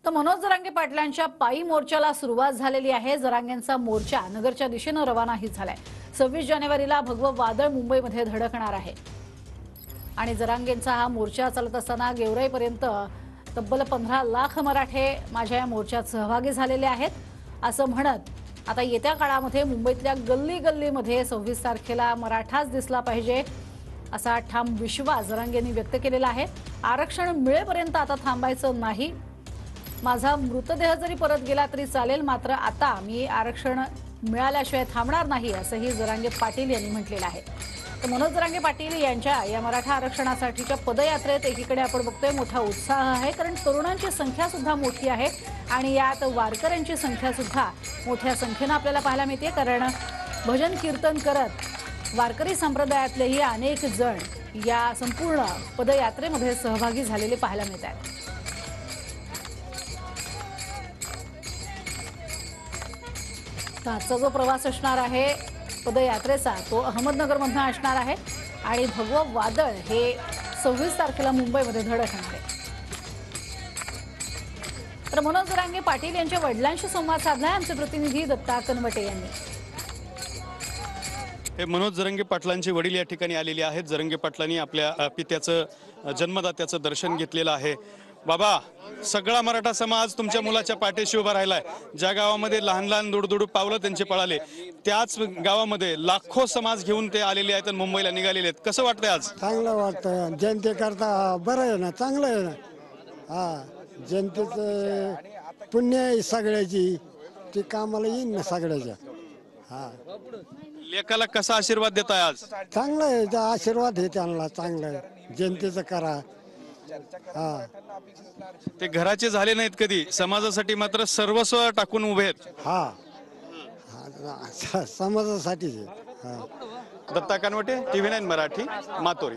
तर मनोज जरांगे पाटलांच्या पायी मोर्चाला सुरुवात झालेली आहे। जरांगेंचा मोर्चा नगरच्या दिशेने रवानाही झालाय। 26 जानेवारीला भगवं वादळ मुंबईमध्ये धडकणार आहे आणि जरांगेंचा हा मोर्चा चालत असताना गेवराईपर्यंत तब्बल 15 लाख मराठे माझ्या या मोर्चात सहभागी झालेले आहेत असं म्हणत आता येत्या काळामध्ये मुंबईतल्या गल्ली गल्लीमध्ये 26 तारखेला मराठाच दिसला पाहिजे असा ठाम विश्वास जरांगेंनी व्यक्त केलेला आहे। आरक्षण मिळेपर्यंत आता थांबायचं नाही। माझा मृतदेह जरी परत गेला तरी चालेल, मात्र आता मी आरक्षण मिळाल्याशिवाय थांबणार नाही असंही जरांगे पाटील यांनी म्हटलेलं आहे। तर मनोज जरांगे पाटील यांच्या या मराठा आरक्षणासाठीच्या पदयात्रेत एकीकडे आपण बघतोय मोठा उत्साह आहे, कारण तरुणांची संख्या सुद्धा मोठी आहे आणि यात वारकऱ्यांची संख्या सुद्धा मोठ्या संख्येने आपल्याला पाहायला मिळते, कारण भजन कीर्तन करत वारकरी संप्रदायातलेही अनेक जण या संपूर्ण पदयात्रेमध्ये सहभागी झालेले पाहायला मिळतात। आजचा जो प्रवास असणार आहे पदयात्रेचा तो अहमदनगरमधून असणार आहे आणि भगवं वादळ हे 26 तारखेला मुंबईमध्ये धडकणार आहे। तर मनोज जरांगे पाटील यांच्या वडिलांशी संवाद साधलाय आमचे प्रतिनिधी दत्ता कनवटे यांनी। हे मनोज जरांगे पाटलांचे वडील या ठिकाणी आलेले आहेत। जरांगे पाटलांनी आपल्या पित्याचं जन्मदात्याचं दर्शन घेतलेलं आहे। बाबा, सगळा मराठा समाज तुमच्या मुलाच्या पाठीशी उभा राहिलाय। ज्या गावामध्ये लहान लहान दुडदुडू पावलं त्यांचे पळाले, त्याच गावामध्ये लाखो समाज घेऊन ते आलेले आहेत आणि मुंबईला निघालेले आहेत। कसं वाटतंय आज? चांगलं वाटतं, जनतेकरता बरं आहे ना, चांगलं आहे ना। हा, जनतेचं पुण्य आहे सगळ्याची, ती कामाला येईन ना सगळ्याच्या। हा, लेकाला कसा आशीर्वाद देताय आज? चांगलं आहे, त्या आशीर्वाद आहे त्यांना, चांगलं आहे, जनतेचं करा। हा, ते घराचे झाले नाहीत कधी, समाजासाठी मात्र सर्वस्व टाकून उभे आहेत। हा, समाजासाठी। दत्ता कनवटे, TV9 मराठी, मातोरी।